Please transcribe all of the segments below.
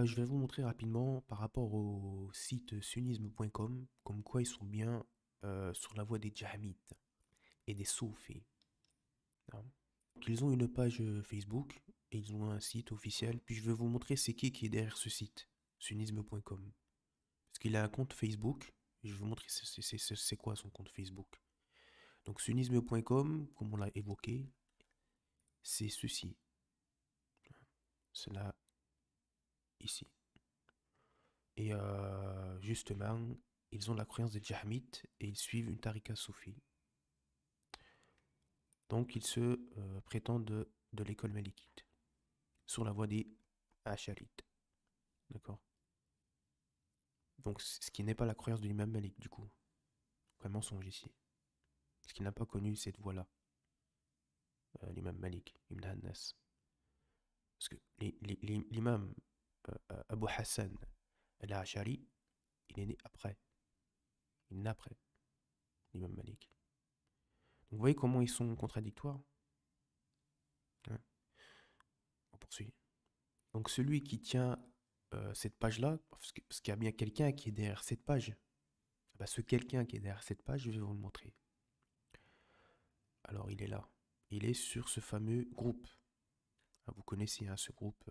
Je vais vous montrer rapidement par rapport au site sunnisme.com, comme quoi ils sont bien sur la voie des Jahmites et des Soufis, hein. Donc, ils ont une page Facebook et ils ont un site officiel. Puis je vais vous montrer c'est qui est derrière ce site, sunnisme.com. Parce qu'il a un compte Facebook et je vais vous montrer c'est quoi son compte Facebook. Donc sunnisme.com, comme on l'a évoqué, c'est ceci. C'est là, ici. Et justement, ils ont la croyance des Jahmites et ils suivent une tariqa soufie. Donc ils se prétendent de l'école malikite, sur la voie des Asharites. D'accord. Donc ce qui n'est pas la croyance de l'imam Malik, du coup. Un mensonge ici. Parce qu'il n'a pas connu cette voie-là, l'imam Malik, Ibn Hannas. Parce que l'imam Abu Hassan al-Ashari, il est né après. Il est né après l'imam Malik. Donc vous voyez comment ils sont contradictoires, hein. On poursuit. Donc celui qui tient cette page-là, parce qu'il y a bien quelqu'un qui est derrière cette page. Bah, ce quelqu'un qui est derrière cette page, je vais vous le montrer. Alors il est là. Il est sur ce fameux groupe. Ah, vous connaissez hein, ce groupe,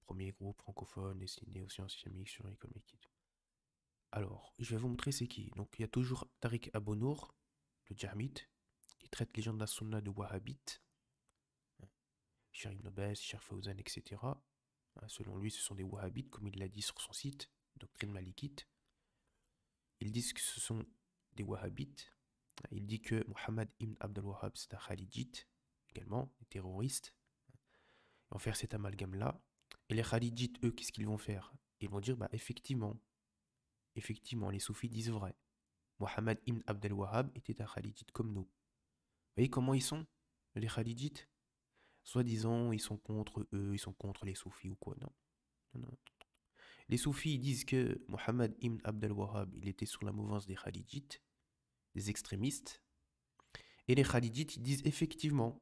premier groupe francophone destiné aux sciences islamiques sur l'école médicale. Alors, je vais vous montrer c'est qui. Donc il y a toujours Tariq Abu Nour, le Jahmite, qui traite les gens de la sunna de Wahhabite. Cheikh Ibn Baz, Cheikh Fawzan, etc. Selon lui, ce sont des Wahhabites, comme il l'a dit sur son site, Doctrine Malikite. Ils disent que ce sont des Wahhabites. Il dit que Mohammed ibn Abdel Wahhab, c'est un Khalidjite, également, des terroristes. Ils vont faire cet amalgame-là. Et les Khalidjites, eux, qu'est-ce qu'ils vont faire? Ils vont dire, bah, effectivement, les soufis disent vrai. Mohammed ibn Abdel Wahhab était un Khalidjite comme nous. Vous voyez comment ils sont, les Khalidjites? Soi-disant, ils sont contre eux, ils sont contre les soufis ou quoi, non? Non, non. Les soufis disent que Mohammed ibn Abdel Wahhab, il était sur la mouvance des Khalidjites, des extrémistes. Et les Khalidjites, ils disent effectivement,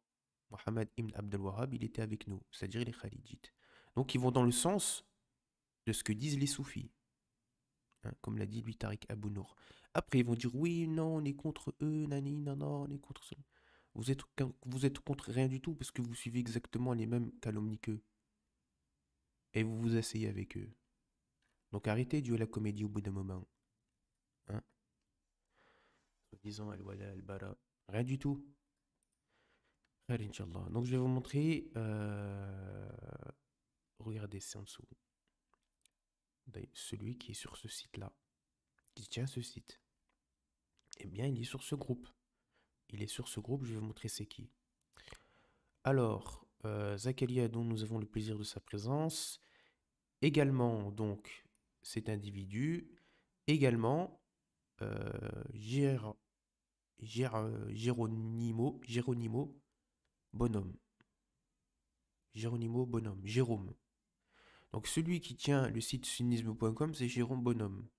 Mohammed ibn Abdel Wahhab, il était avec nous, c'est-à-dire les Khalidjites. Donc ils vont dans le sens de ce que disent les soufis, hein, comme l'a dit lui Tariq Abu Nour. Après, ils vont dire oui, non, on est contre eux, nani, non, non, on est contre ça. Vous êtes contre rien du tout parce que vous suivez exactement les mêmes calomnies qu'eux. Et vous vous asseyez avec eux. Donc arrêtez de jouer la comédie au bout d'un moment. Hein? Disant al-wala, al-bara. Rien du tout. Khair, Inch'Allah. Donc je vais vous montrer. Regardez, c'est en dessous. Celui qui est sur ce site-là, qui tient ce site, eh bien, il est sur ce groupe. Il est sur ce groupe, je vais vous montrer c'est qui. Alors, Zakaria, dont nous avons le plaisir de sa présence. Également, donc, cet individu. Également, Géronimo Bonhomme. Géronimo Bonhomme. Jérôme. Donc, celui qui tient le site sunnisme.com, c'est Jérôme Bonhomme.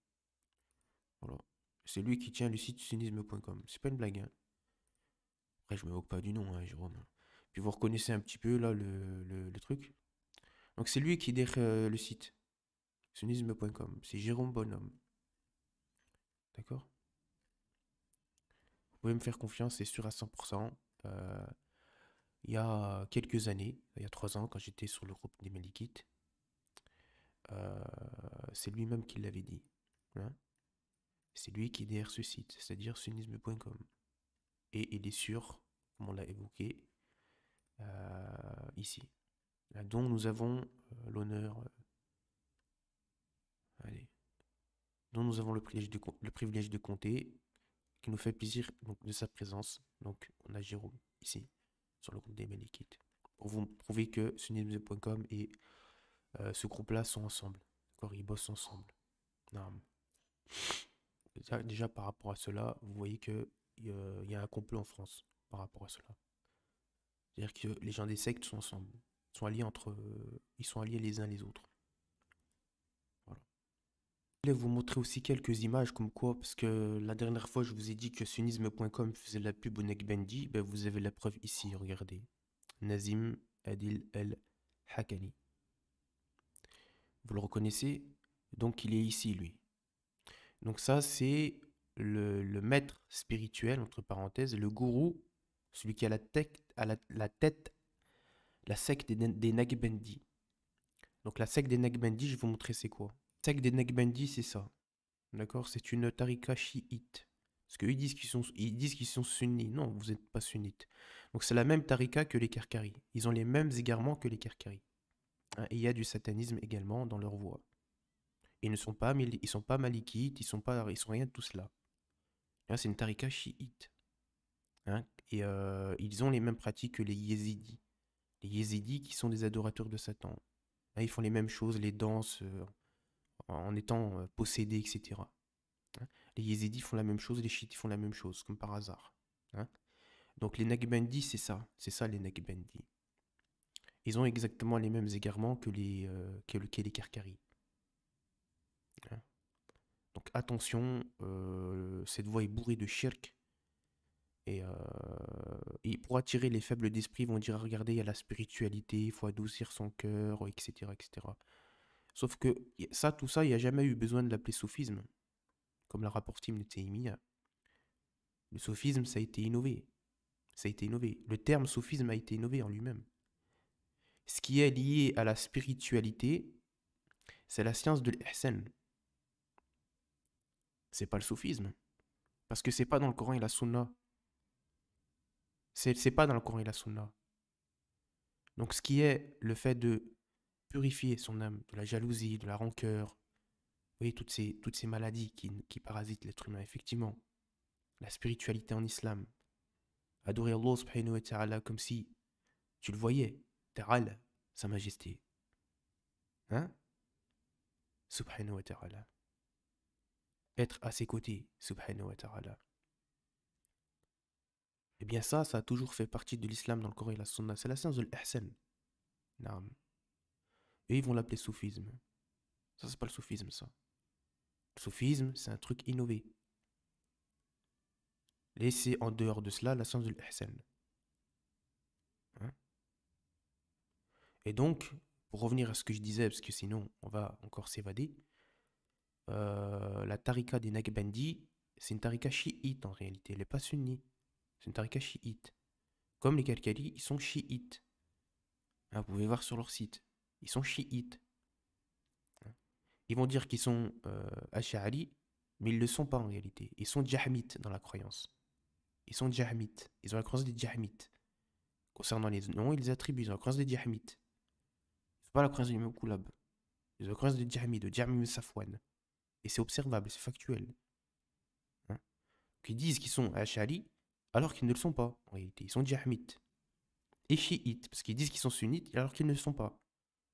Voilà. C'est lui qui tient le site sunnisme.com. C'est pas une blague, hein. Après, je me moque pas du nom, hein, Jérôme. Puis vous reconnaissez un petit peu là le truc. Donc c'est lui qui est derrière le site. Sunnisme.com. C'est Jérôme Bonhomme. D'accord? Vous pouvez me faire confiance, c'est sûr à 100%. Il y a quelques années, il y a 3 ans, quand j'étais sur le groupe des Malikites, euh, c'est lui-même qui l'avait dit, hein. C'est lui qui est derrière ce site, c'est-à-dire sunnisme.com. Et il est sûr, comme on l'a évoqué, ici, dont nous avons l'honneur, allez, dont nous avons le privilège de compter, qui nous fait plaisir donc, de sa présence. Donc on a Jérôme ici, sur le groupe des Malikites, pour vous prouver que sunnisme.com et ce groupe-là sont ensemble. D'accord, ils bossent ensemble. Non. Déjà, par rapport à cela, vous voyez qu'il y a un complot en France par rapport à cela. C'est-à-dire que les gens des sectes sont ensemble. Ils sont alliés ils sont alliés les uns les autres. Voilà. Je voulais vous montrer aussi quelques images comme quoi, parce que la dernière fois je vous ai dit que sunnisme.com faisait de la pub au Nekbendi, ben vous avez la preuve ici, regardez. Nazim Adil El Hakani. Vous le reconnaissez? Donc il est ici, lui. Donc ça, c'est le maître spirituel, entre parenthèses, le gourou, celui qui a la tête, la secte des Naqshbandis. Donc la secte des Naqshbandis, je vais vous montrer c'est quoi. La secte des Naqshbandis, c'est ça. D'accord? C'est une tariqa chiite. Parce qu'ils disent qu'ils sont sunnis. Non, vous n'êtes pas sunnites. Donc c'est la même tariqa que les Karkaris. Ils ont les mêmes égarements que les Karkaris. Hein, et il y a du satanisme également dans leur voix. Ils ne sont pas, ils sont pas malikites, ils sont rien de tout cela. Hein, c'est une tariqa chiite. Hein, et ils ont les mêmes pratiques que les yézidis. Les yézidis qui sont des adorateurs de Satan. Hein, ils font les mêmes choses, les danses en étant possédés, etc. Hein. Les yézidis font la même chose, les chiites font la même chose, comme par hasard. Hein. Donc les Naqshbandis, c'est ça les Naqshbandis. Ils ont exactement les mêmes égarements que les Karkaris. Hein. Donc attention, cette voie est bourrée de shirk. Et pour attirer les faibles d'esprit, ils vont dire, regardez, il y a la spiritualité, il faut adoucir son cœur, etc., etc. Sauf que ça, tout ça, il n'y a jamais eu besoin de l'appeler soufisme, comme l'a rapporté Ibn Taymiyyah. Le soufisme, ça a été innové. Ça a été innové. Le terme soufisme a été innové en lui-même. Ce qui est lié à la spiritualité, c'est la science de l'ihsan. C'est pas le soufisme. Parce que c'est pas dans le Coran et la Sunna. C'est pas dans le Coran et la Sunna. Donc ce qui est le fait de purifier son âme de la jalousie, de la rancœur, vous voyez, toutes ces maladies qui parasitent l'être humain, effectivement. La spiritualité en islam. Adorer Allah subhanahu wa ta'ala comme si tu le voyais. Ta'ala, sa majesté. Hein? Subhanahu wa ta'ala. Être à ses côtés, subhanahu wa ta'ala. Eh bien ça a toujours fait partie de l'islam dans le Coran et la Sunna. C'est la science de l'ihsan. Naam. Et ils vont l'appeler soufisme. Ça, c'est pas le soufisme, ça. Le soufisme, c'est un truc innové. Laissez en dehors de cela la science de l'ihsan. Hein? Et donc, pour revenir à ce que je disais, parce que sinon on va encore s'évader, la tariqa des Naqshbandis, c'est une tariqa chiite en réalité, elle n'est pas sunni. C'est une tariqa chiite. Comme les Karkaris, ils sont chiites. Hein, vous pouvez voir sur leur site. Ils sont chiites. Hein. Ils vont dire qu'ils sont ash'ari, mais ils ne le sont pas en réalité. Ils sont jahmites dans la croyance. Ils sont jahmites. Ils ont la croyance des jahmites. Concernant les noms, ils les attribuent. Ils ont la croyance des jahmites. C'est pas la croyance du Imam Koulab. Ils ont la croyance des jahmites, de Jahmi Safwan. Et c'est observable, c'est factuel. Hein. Donc ils disent qu'ils sont ash'ari, alors qu'ils ne le sont pas en réalité. Ils sont jahmites. Et chiites, parce qu'ils disent qu'ils sont sunnites, alors qu'ils ne le sont pas.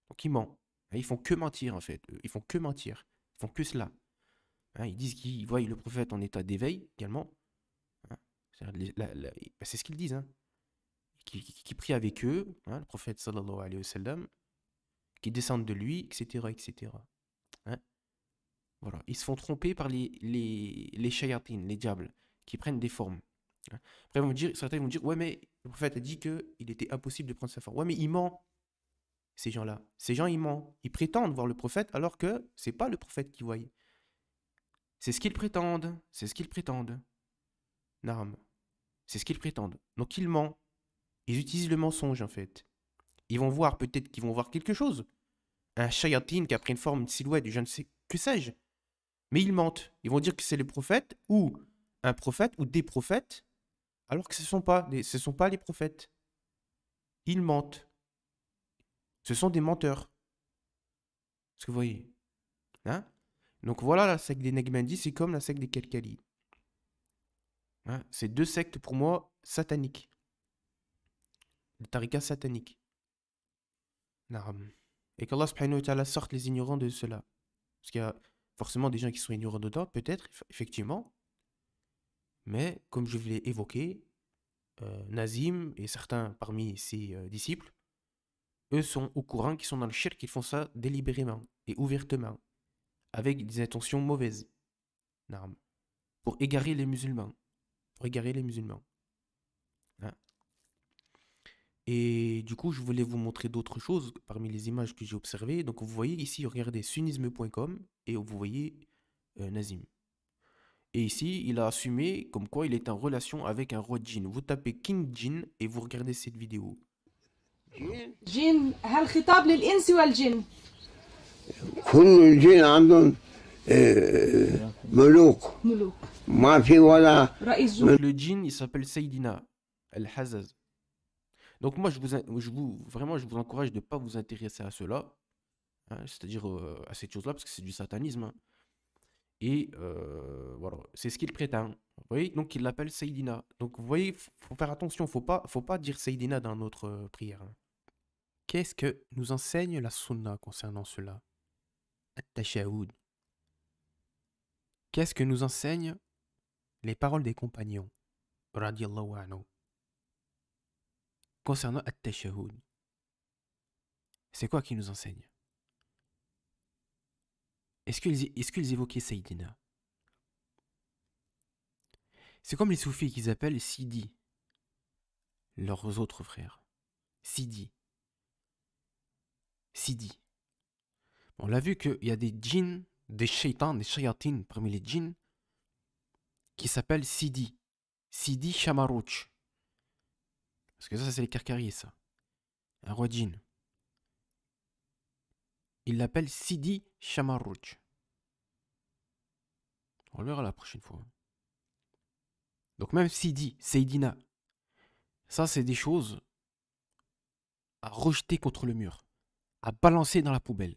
Donc ils mentent. Hein, ils font que mentir en fait. Ils font que mentir. Ils font que cela. Hein, ils disent qu'ils voient le prophète en état d'éveil également. Hein. C'est ce qu'ils disent. Hein. Qui prie avec eux, hein, le prophète sallallahu alayhi wa sallam, qui descendent de lui, etc. etc. Hein. Voilà. Ils se font tromper par les shayatines, les diables, qui prennent des formes. Hein. Après, certains vont dire, ouais, mais le prophète a dit qu'il était impossible de prendre sa forme. Ouais, mais il ment, ces gens-là. Ces gens, ils mentent. Ils prétendent voir le prophète alors que c'est pas le prophète qui voit. C'est ce qu'ils prétendent. C'est ce qu'ils prétendent. Naram. C'est ce qu'ils prétendent. Donc ils mentent. Ils utilisent le mensonge en fait. Ils vont voir, peut-être qu'ils vont voir quelque chose. Un shayatin qui a pris une forme, une silhouette, je ne sais que sais-je. Mais ils mentent. Ils vont dire que c'est le prophète ou un prophète ou des prophètes, alors que ce ne sont pas les prophètes. Ils mentent. Ce sont des menteurs. Est-ce que vous voyez? Hein? Donc voilà, la secte des Naqshbandis, c'est comme la secte des Kalkali. Hein? C'est deux sectes pour moi sataniques. Les tariqas sataniques. Naam. Et qu'Allah subhanahu wa ta'ala sorte les ignorants de cela. Parce qu'il y a forcément des gens qui sont ignorants dedans, peut-être, effectivement. Mais comme je l'ai évoqué, Nazim et certains parmi ses disciples, eux sont au courant qu'ils sont dans le shirk, qu'ils font ça délibérément et ouvertement, avec des intentions mauvaises. Naam. Pour égarer les musulmans. Pour égarer les musulmans. Hein. Et du coup, je voulais vous montrer d'autres choses parmi les images que j'ai observées. Donc, vous voyez ici, regardez sunnisme.com et vous voyez Nazim. Et ici, il a assumé comme quoi il est en relation avec un roi djinn. Vous tapez King Djinn et vous regardez cette vidéo. جن هالخطاب للإنس والجن. كل الجن عندهم ملوك ملوك. ما في ولا رئيس Donc, le djinn, il s'appelle Sayyidina Al-Hazaz. Donc moi, vraiment, je vous encourage de ne pas vous intéresser à cela, hein, c'est-à-dire à cette chose-là, parce que c'est du satanisme, hein. Et voilà, c'est ce qu'il prétend. Vous voyez, donc il l'appelle Sayyidina. Donc vous voyez, faut faire attention, faut pas dire Sayyidina dans notre prière, hein. Qu'est-ce que nous enseigne la sunna concernant cela? At-tashahhud. Qu'est-ce que nous enseignent les paroles des compagnons radiyallahu anhu concernant At-tashahhud? C'est quoi qu'ils nous enseignent? Est-ce qu'ils évoquaient Sayyidina? C'est comme les soufis qu'ils appellent Sidi, leurs autres frères. Sidi. Sidi. On l'a vu qu'il y a des djinns, des shaitans, des shayatines parmi les djinns qui s'appellent Sidi. Sidi Shamarouch. Parce que ça c'est les Karkaris, ça. Un roi djinn. Il l'appelle Sidi Shamarouch. On le verra la prochaine fois. Donc même Sidi, Seydina, ça c'est des choses à rejeter contre le mur, à balancer dans la poubelle.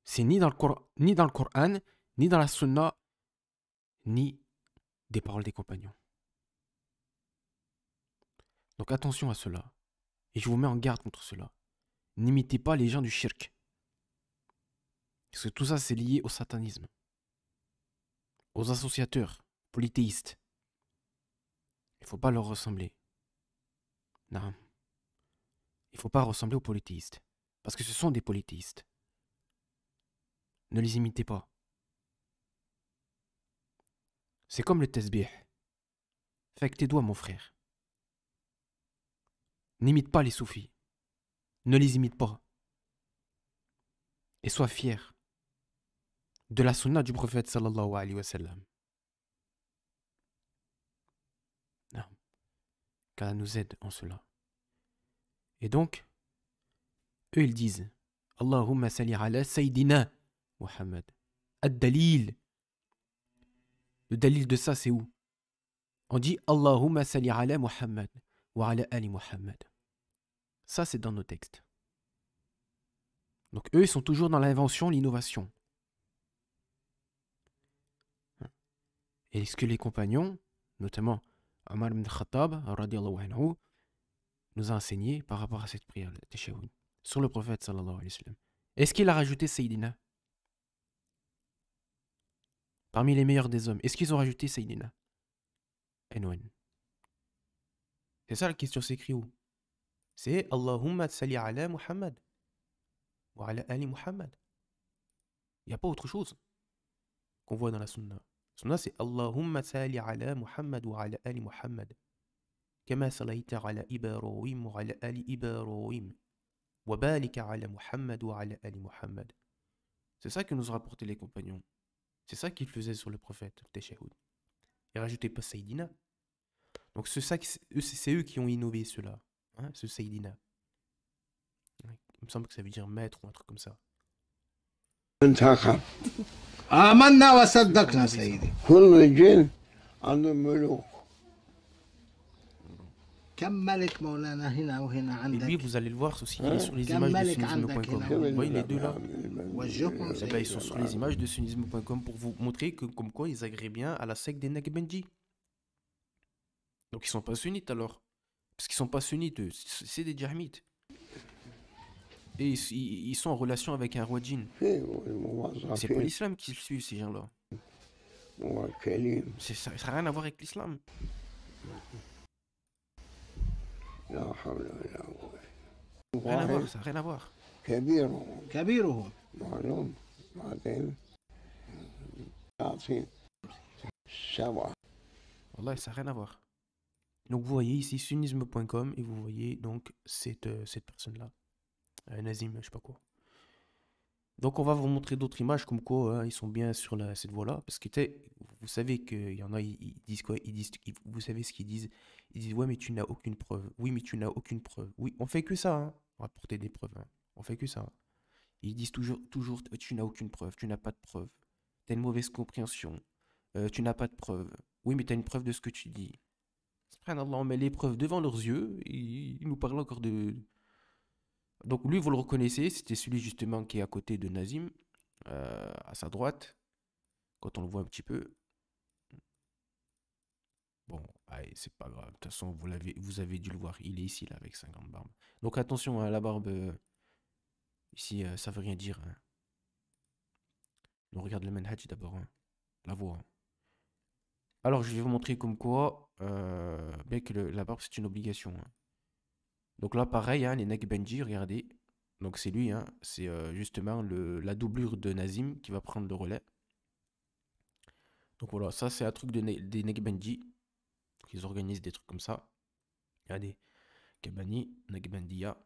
C'est ni dans le Coran, ni dans la Sunna, ni des paroles des compagnons. Donc attention à cela. Et je vous mets en garde contre cela. N'imitez pas les gens du shirk. Parce que tout ça, c'est lié au satanisme. Aux associateurs, polythéistes. Il ne faut pas leur ressembler. Non. Il ne faut pas ressembler aux polythéistes. Parce que ce sont des polythéistes. Ne les imitez pas. C'est comme le tasbih. Fais avec tes doigts, mon frère. N'imite pas les soufis. Ne les imite pas. Et sois fier de la sunna du prophète sallallahu alayhi wa sallam. Non. Qu'Allah nous aide en cela. Et donc, eux ils disent Allahumma salli ala Sayyidina Muhammad. Ad-dalil. Le dalil de ça c'est où? On dit Allahumma salli ala Muhammad wa ala ali Muhammad. Ça c'est dans nos textes. Donc eux ils sont toujours dans l'invention, l'innovation. Et est-ce que les compagnons, notamment Omar ibn Khattab radiyallahu anhu, nous a enseigné par rapport à cette prière, le tashahhud, sur le prophète sallallahu alayhi wa sallam? Est-ce qu'il a rajouté Sayyidina? Parmi les meilleurs des hommes, est-ce qu'ils ont rajouté Sayyidina? Et non. C'est ça la question, c'est écrit où? C'est Allahumma salli ala Muhammad wa ala ali Muhammad. Il n'y a pas autre chose qu'on voit dans la sunna. Sunna c'est Allahumma salli ala Muhammad wa ala ali Muhammad. Kama sallaita ala Ibrahim wa ala ali Ibrahim. Wa balika ala Muhammad wa ala ali Muhammad. C'est ça que nous ont rapporté les compagnons. C'est ça qu'ils faisaient sur le prophète, le tashahhud. Ils rajoutaient pas Sayyidina. Donc c'est eux qui ont innové cela, hein, ce Sayyidina. Il me semble que ça veut dire maître ou un truc comme ça. انتخب آمنا وصدقنا سيدي. كل الجن عندهم ملوك كم ملك مولانا هنا وهنا Et lui, عندك؟ vous allez le voir aussi, il est sur les Quel images de malik sunnisme.com. andak, Vous voyez les deux là? وجهكم Eh ben, ils sont sur les images de sunnisme.com pour vous montrer que comme quoi ils agréent bien à la secte des Naqshbandi. Donc ils sont pas sunnites alors. Parce qu'ils sont pas sunnites, eux, c'est des djahmites. Et ils sont en relation avec un roi djinn. في C'est pas موظفين l'islam qu'ils suivent ces gens-là. موكلين Ça n'a rien à voir avec l'islam. لا حول ولا قوة Rien à voir, واحد ça n'a rien à voir. كبيرهم كبيرهم معلوم بعدين يعطي سبعة Wallah, ça n'a rien à voir. Donc vous voyez ici sunnisme.com et vous voyez donc cette personne-là, Nazim, je sais pas quoi. Donc on va vous montrer d'autres images comme quoi hein, ils sont bien sur cette voie-là. Parce que vous savez qu'il y en a, ils disent quoi? Vous savez ce qu'ils disent? Ils disent ouais mais tu n'as aucune preuve. Oui mais tu n'as aucune preuve. Oui, on fait que ça, hein. On va apporter des preuves. Hein. On fait que ça. Ils disent toujours, tu n'as aucune preuve, tu n'as pas de preuve. T'as une mauvaise compréhension. Tu n'as pas de preuve. Oui mais t'as une preuve de ce que tu dis. Subhanallah, on met les preuves devant leurs yeux et ils nous parlent encore de... Donc lui, vous le reconnaissez, c'était celui justement qui est à côté de Nazim, à sa droite, quand on le voit un petit peu. Bon, allez, c'est pas grave. De toute façon, vous avez dû le voir. Il est ici, là, avec sa grande barbe. Donc attention, hein, la barbe, ici, ça veut rien dire. Hein. On regarde le manhaj d'abord, hein, la voix. Hein. Alors, je vais vous montrer comme quoi, bien que la barbe, c'est une obligation. Hein. Donc là, pareil, hein, les Nakbenji, regardez. Donc c'est lui, hein, c'est justement la doublure de Nazim qui va prendre le relais. Donc voilà, ça c'est un truc des Nakbenji. Ils organisent des trucs comme ça. Regardez, Kabani, Nakbendiya.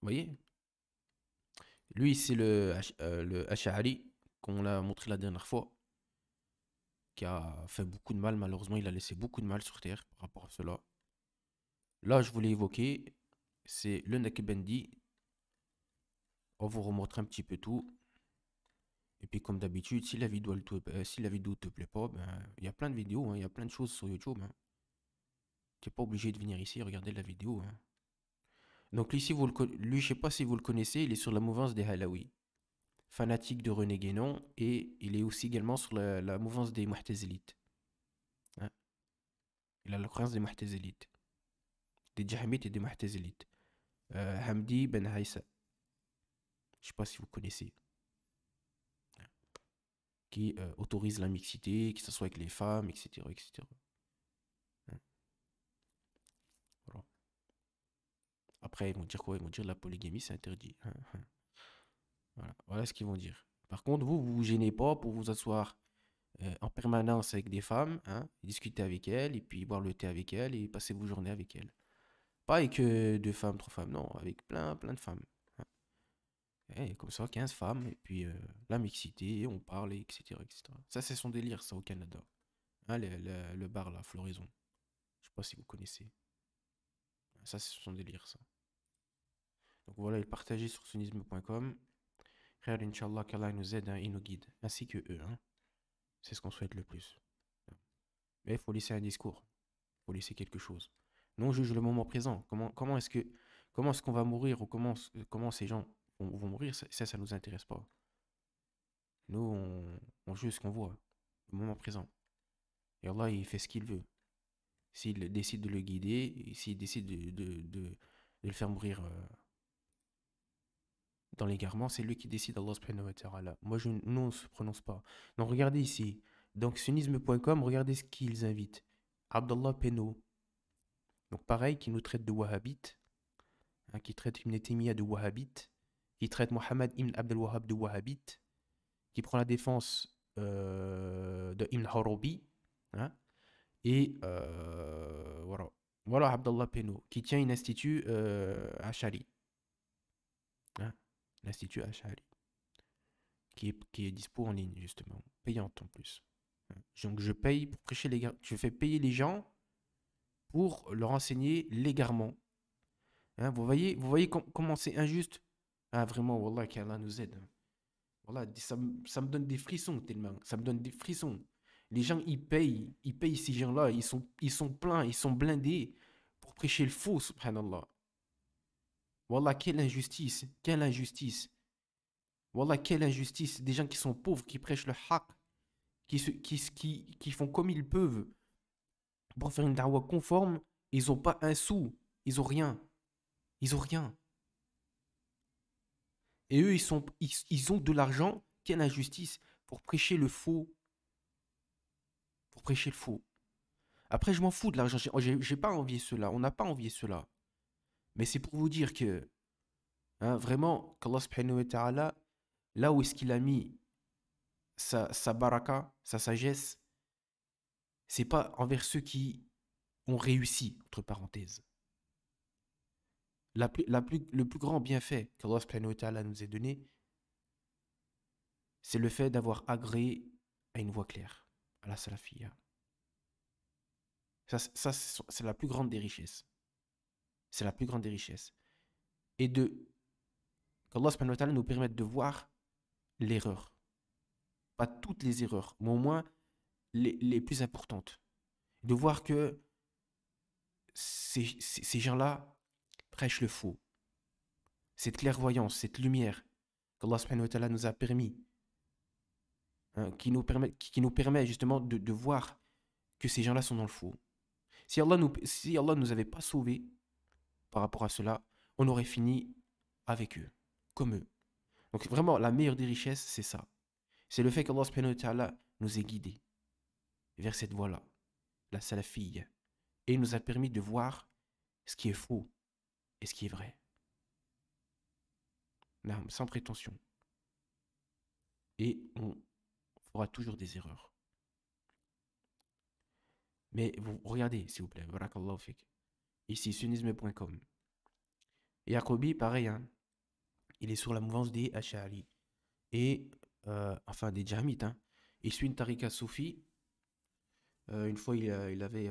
Vous voyez? Lui, c'est le Ash'ari qu'on l'a montré la dernière fois, qui a fait beaucoup de mal. Malheureusement, il a laissé beaucoup de mal sur Terre par rapport à cela. Là, je voulais évoquer, c'est le Nakbendi. On vous remontre un petit peu tout. Et puis comme d'habitude, si la vidéo te plaît pas, ben il y a plein de vidéos, hein, il y a plein de choses sur YouTube. Hein. Tu n'es pas obligé de venir ici et regarder la vidéo. Hein. Donc lui, lui, je sais pas si vous le connaissez, il est sur la mouvance des Halawi, fanatique de René Guénon, et il est aussi également sur la mouvance des Mu'tazilites. Hein. Il a la croyance des Mu'tazilites, des Jahmites et des Mu'tazilites. Hamdi Ben Haïssa, je sais pas si vous connaissez. Qui autorise la mixité, qui s'assoit avec les femmes, etc. etc. Hein. Voilà. Après, ils vont dire quoi? Ils vont dire la polygamie, c'est interdit. Hein, hein. Voilà. Voilà ce qu'ils vont dire. Par contre, vous vous gênez pas pour vous asseoir en permanence avec des femmes, hein, discuter avec elles, et puis boire le thé avec elles, et passer vos journées avec elles. Pas avec deux femmes, trois femmes, non, avec plein de femmes. Hein. Et comme ça, 15 femmes, et puis la mixité, on parle, etc. etc. Ça, c'est son délire, ça, au Canada. Hein, le bar, là, Floraison. Je sais pas si vous connaissez. Ça, c'est son délire, ça. Donc voilà, il partageait sur sunnisme.com. Frère, Inch'Allah, qu'Allah nous aide hein, et nous guide, ainsi que eux. Hein. C'est ce qu'on souhaite le plus. Mais il faut laisser un discours. Il faut laisser quelque chose. Non, on juge le moment présent. Comment est-ce qu'on va mourir ou comment ces gens vont mourir, ça nous intéresse pas. Nous, on juge ce qu'on voit, le moment présent. Et Allah, il fait ce qu'il veut. S'il décide de le guider, et s'il décide de le faire mourir dans l'égarement, c'est lui qui décide, Allah subhanahu wa ta'ala. Nous, on ne se prononce pas. Donc, regardez ici. Donc, sunnisme.com, regardez ce qu'ils invitent. Abdallah Penno. Donc, pareil, qui nous traite de wahhabites, hein, qui traite Ibn Taymiyyah de wahhabite, qui traite Mohammed Ibn Abdel Wahhab de wahhabite, qui prend la défense de Ibn Harabi, hein, et voilà. Voilà Abdallah Penno, qui tient un institut Ash'ari. Hein, l'Institut Ash'ari. Qui est dispo en ligne, justement. Payante en plus. Hein. Donc je paye pour prêcher je fais payer les gens pour leur enseigner légalement. Hein, vous voyez comment c'est injuste? Ah, vraiment, Wallah, qu'Allah nous aide. Wallah, ça me donne des frissons tellement. Ça me donne des frissons. Les gens, ils payent ces gens-là. Ils sont pleins, ils sont blindés pour prêcher le faux, subhanallah. Wallah, quelle injustice. Quelle injustice. Wallah, quelle injustice. Des gens qui sont pauvres, qui prêchent le haqq, qui font comme ils peuvent pour faire une dawa conforme. Ils n'ont pas un sou. Ils n'ont rien. Ils ont rien. Et eux, ils ont de l'argent. Quelle injustice pour prêcher le faux. Pour prêcher le faux. Après, je m'en fous de l'argent. J'ai pas envié cela. On n'a pas envié cela. Mais c'est pour vous dire que, hein, vraiment, qu'Allah subhanahu wa ta'ala, là où est-ce qu'il a mis sa baraka, sa sagesse, c'est pas envers ceux qui ont réussi, entre parenthèses. Le plus grand bienfait qu'Allah subhanahu wa ta'ala nous ait donné, c'est le fait d'avoir agréé à une voie claire, à la salafiyya. Ça, c'est la plus grande des richesses. C'est la plus grande des richesses. Et qu'Allah subhanahu wa ta'ala nous permette de voir l'erreur. Pas toutes les erreurs, mais au moins les plus importantes. De voir que ces gens-là prêchent le faux. Cette clairvoyance, cette lumière qu'Allah subhanahu wa ta'ala nous a permis, hein, qui nous permet justement de voir que ces gens-là sont dans le faux. Si Allah nous avait pas sauvés par rapport à cela, on aurait fini avec eux, comme eux. Donc vraiment, la meilleure des richesses, c'est ça. C'est le fait qu'Allah subhanahu wa ta'ala nous ait guidés vers cette voie-là, la salafiyya, et il nous a permis de voir ce qui est faux et ce qui est vrai. Non, sans prétention. Et on fera toujours des erreurs. Mais vous regardez, s'il vous plaît, barakallahu fik. Ici, sunnisme.com. Et Yacobi, pareil, hein, il est sur la mouvance des Ash'ari. Et, enfin, des Jahmites. Hein. Il suit une tariqa soufi. Une fois, il avait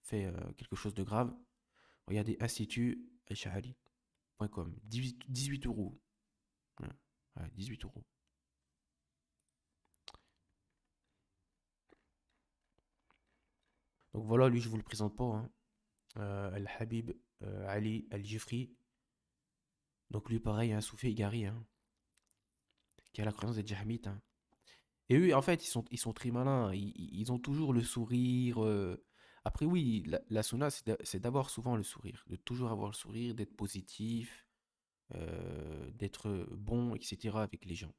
fait quelque chose de grave. Regardez, Institut Ash'ari.com. 18 euros. Ouais, 18 euros. Donc voilà, lui, je vous le présente pas. Hein. Al-Habib Ali Al-Jifri. Donc lui, pareil, un soufi égari, hein, qui a la croyance des Jahmites. Hein. Et eux, en fait, ils sont très malins. Ils ont toujours le sourire. Après, oui, la sunna, c'est d'avoir souvent le sourire. De toujours avoir le sourire, d'être positif, d'être bon, etc. avec les gens,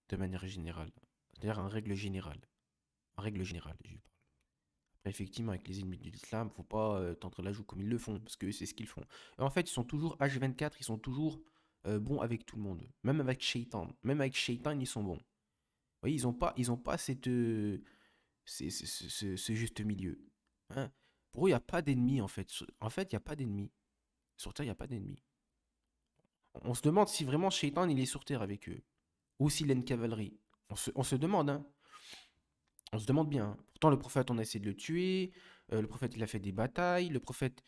de manière générale. C'est-à-dire en règle générale. En règle générale, je parle. Après, effectivement, avec les ennemis de l'islam, faut pas tendre la joue comme ils le font, parce que c'est ce qu'ils font. Et en fait, ils sont toujours H24, ils sont toujours bons avec tout le monde. Même avec Shaitan. Même avec Shaitan, ils sont bons. Vous voyez, ils ont pas ce juste milieu. Hein. Pour eux, il n'y a pas d'ennemis, en fait. En fait, il n'y a pas d'ennemis. Sur Terre, il n'y a pas d'ennemis. On se demande si vraiment Shaitan, il est sur Terre avec eux. Ou s'il a une cavalerie. On se demande, hein. On se demande bien. Hein. Pourtant, le prophète, on a essayé de le tuer. Le prophète, il a fait des batailles. Le prophète,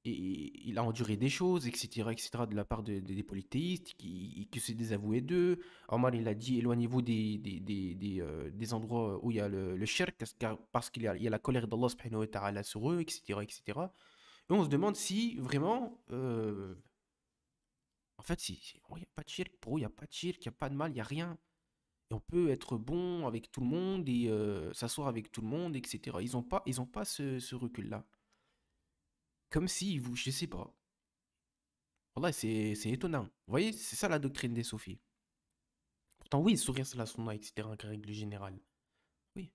il a enduré des choses, etc., etc., de la part des polythéistes, qui se désavouaient d'eux. Omar, il a dit, éloignez-vous des endroits où il y a le shirk, parce qu'il y a la colère d'Allah subhanahu wa ta'ala sur eux, etc., etc. Et on se demande si, vraiment, en fait, il n'y a pas de shirk. Pour eux, il n'y a pas de shirk, il n'y a pas de mal, il n'y a rien. Et on peut être bon avec tout le monde et s'asseoir avec tout le monde, etc. Ils ont pas ce recul-là. Comme si, je sais pas. Voilà, c'est étonnant. Vous voyez, c'est ça la doctrine des soufis. Pourtant, oui, sourire, c'est la sunna, etc., en règle générale. Oui.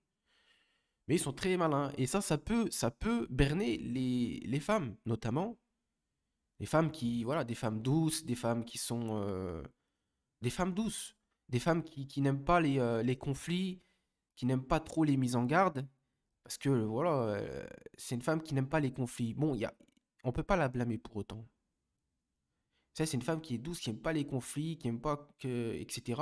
Mais ils sont très malins. Et ça peut berner les femmes, notamment. Les femmes qui, voilà, des femmes douces, des femmes qui sont... des femmes douces. Des femmes qui n'aiment pas les conflits, qui n'aiment pas trop les mises en garde. Parce que, voilà, c'est une femme qui n'aime pas les conflits. Bon, on peut pas la blâmer pour autant. Ça, c'est une femme qui est douce, qui n'aime pas les conflits, qui n'aime pas que, etc.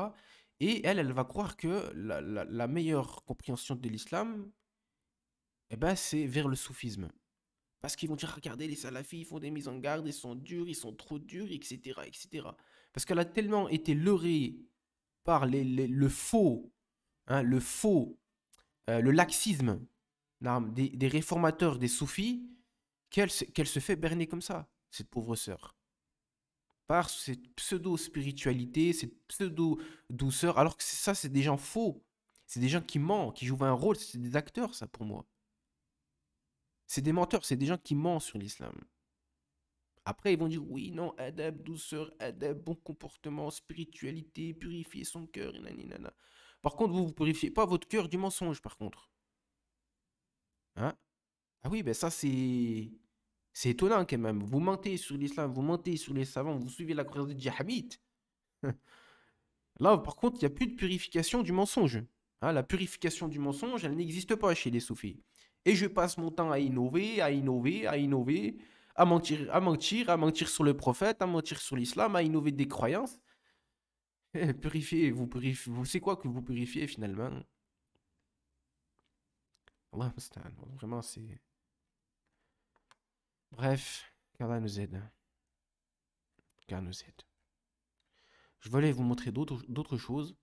Et elle va croire que la meilleure compréhension de l'islam, eh ben, c'est vers le soufisme. Parce qu'ils vont dire, regardez, les salafis, ils font des mises en garde, ils sont durs, ils sont trop durs, etc., etc. Parce qu'elle a tellement été leurrée par le faux, hein, le laxisme des réformateurs, des soufis, qu'elle se fait berner comme ça, cette pauvre sœur. Par cette pseudo-spiritualité, cette pseudo-douceur, alors que ça, c'est des gens faux. C'est des gens qui mentent, qui jouent un rôle, c'est des acteurs, ça, pour moi. C'est des menteurs, c'est des gens qui mentent sur l'islam. Après, ils vont dire, oui, non, adab, douceur, adab, bon comportement, spiritualité, purifier son cœur, nanana. Par contre, vous purifiez pas votre cœur du mensonge, par contre. Hein? Ah oui, ben ça, c'est étonnant quand même. Vous mentez sur l'islam, vous mentez sur les savants, vous suivez la croyance des Jahmites. Là, par contre, il n'y a plus de purification du mensonge. Hein, la purification du mensonge, elle n'existe pas chez les soufis. Et je passe mon temps à innover, à innover, à innover, à mentir, à mentir, à mentir sur le prophète, à mentir sur l'islam, à innover des croyances. Purifiez, vous c'est quoi que vous purifiez finalement? Allah mustaan. Vraiment, c'est. Bref, qu'Allah nous aide. Qu'Allah nous aide. Je voulais vous montrer d'autres choses.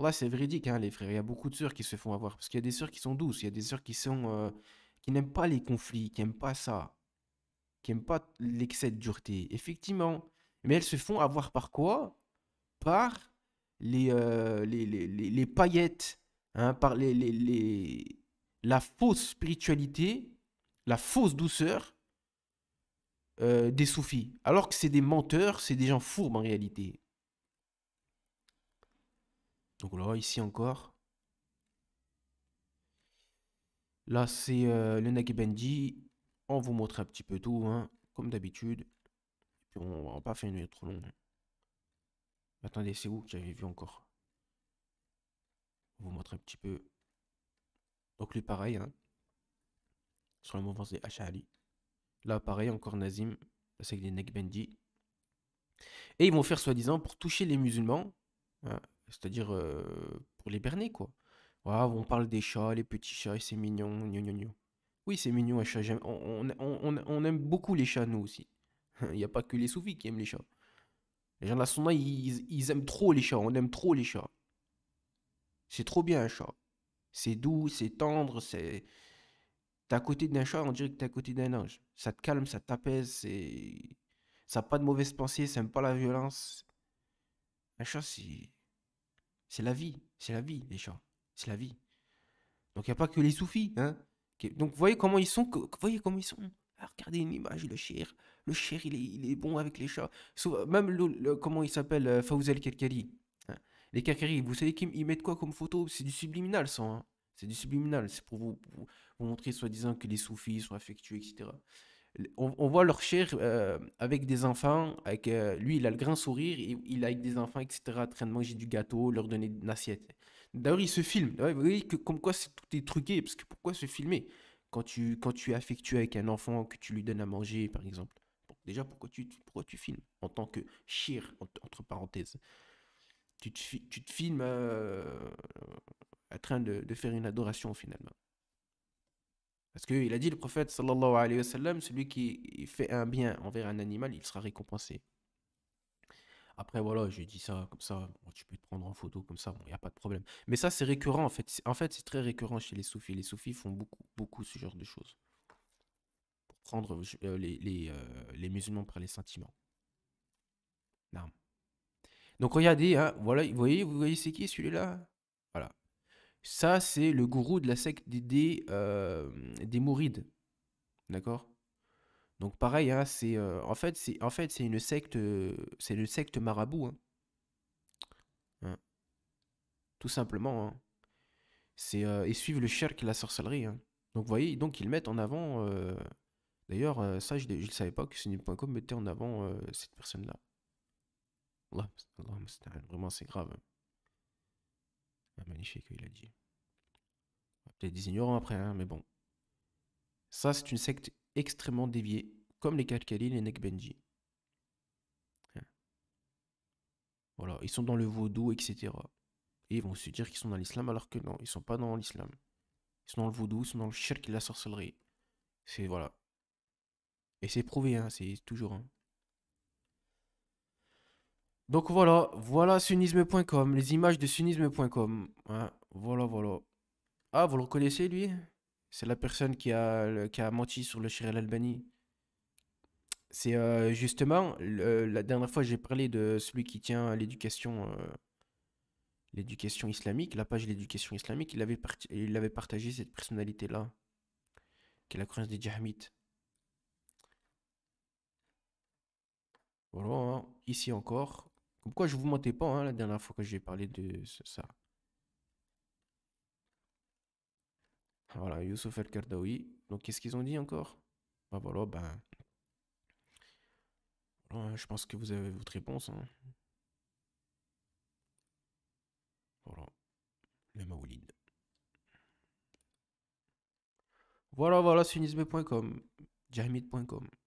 Là, c'est véridique, hein, les frères. Il y a beaucoup de sœurs qui se font avoir. Parce qu'il y a des sœurs qui sont douces. Il y a des sœurs qui sont, qui n'aiment pas les conflits, qui n'aiment pas ça, qui n'aiment pas l'excès de dureté. Effectivement. Mais elles se font avoir par quoi? Par les paillettes, hein, par la fausse spiritualité, la fausse douceur des soufis. Alors que c'est des menteurs, c'est des gens fourbes en réalité. Donc là, ici encore. Là, c'est le Naqshbandi. On vous montre un petit peu tout, hein, comme d'habitude. Puis on va pas faire une vidéo trop longue. Attendez, c'est où que j'avais vu encore? On vous montre un petit peu. Donc lui, pareil, hein, sur la mouvance des Ash'ari. Là, pareil, encore Nazim. Là, c'est avec des Naqshbandi. Et ils vont faire soi-disant pour toucher les musulmans, hein, c'est-à-dire pour les berner, quoi. Voilà, on parle des chats, les petits chats, et c'est mignon, gna gna gna. Oui, c'est mignon un chat. On aime beaucoup les chats, nous aussi. Il n'y a pas que les soufis qui aiment les chats. Les gens de la Sunna, ils aiment trop les chats. On aime trop les chats. C'est trop bien un chat. C'est doux, c'est tendre, c'est. T'es à côté d'un chat, on dirait que t'es à côté d'un ange. Ça te calme, ça t'apaise, c'est. Ça n'a pas de mauvaises pensées, ça n'aime pas la violence. Un chat, c'est la vie. C'est la vie, les chats. C'est la vie. Donc il n'y a pas que les soufis, hein. Donc vous voyez comment ils sont. Vous voyez comment ils sont. Ah, regardez une image, le shir. Le shir, il est bon avec les chats. Même comment il s'appelle, Fawz el-Kerkari. Hein. Les Kerkari, vous savez qu'ils mettent quoi comme photo? C'est du subliminal, ça. Hein. C'est du subliminal. C'est pour vous montrer, soi-disant, que les soufis sont affectueux, etc. On voit leur shir avec des enfants. Avec, lui, il a le grand sourire. Il est avec des enfants, etc. En train de manger du gâteau, leur donner une assiette. D'ailleurs, il se filme. Ouais, vous voyez que comme quoi tout est truqué. Parce que pourquoi se filmer quand tu es affectueux avec un enfant, que tu lui donnes à manger, par exemple. Bon, déjà, pourquoi tu filmes en tant que shir, entre parenthèses. Tu te filmes en train de faire une adoration finalement. Parce qu'il a dit, le prophète, sallallahu alayhi wa sallam, celui qui fait un bien envers un animal, il sera récompensé. Après, voilà, j'ai dit ça comme ça. Bon, tu peux te prendre en photo comme ça, il n'y a pas de problème. Mais ça, c'est récurrent en fait. En fait, c'est très récurrent chez les soufis. Les soufis font beaucoup, beaucoup ce genre de choses. Pour prendre les musulmans par les sentiments. Non. Donc, regardez, hein, voilà, vous voyez c'est qui celui-là? Voilà. Ça, c'est le gourou de la secte des Mourides. D'accord? Donc, pareil, hein, c'est une secte marabout. Hein. Hein. Tout simplement. Hein. Ils suivent le shirk et la sorcellerie. Hein. Donc, vous voyez, donc ils mettent en avant. D'ailleurs, ça, je ne savais pas que Sunni.com mettait en avant cette personne-là. Allah musta'an. Vraiment, c'est grave. Hein. Ah, magnifique, il a dit. Peut-être des ignorants après, hein, mais bon. Ça, c'est une secte extrêmement déviée, comme les Kalkali et les Naqshbandi. Hein. Voilà, ils sont dans le vaudou, etc. Et ils vont se dire qu'ils sont dans l'islam, alors que non, ils sont pas dans l'islam. Ils sont dans le vaudou, ils sont dans le shirk et la sorcellerie. C'est voilà. Et c'est prouvé, hein, c'est toujours. Hein. Donc voilà sunnisme.com, les images de sunnisme.com. Hein, voilà. Ah, vous le reconnaissez lui? C'est la personne qui a menti sur le Shir al-Albani. C'est justement, la dernière fois j'ai parlé de celui qui tient l'éducation islamique, la page l'éducation islamique, il avait partagé cette personnalité-là, qui est la croyance des Jahmites. Voilà, hein, ici encore. Comme quoi je vous mentais pas hein, la dernière fois que j'ai parlé de ça. Voilà, Youssouf El-Kardaoui. Donc qu'est-ce qu'ils ont dit encore? Bah voilà, voilà, je pense que vous avez votre réponse. Hein. Voilà. Voilà, sunnisme.com, jahmid.com.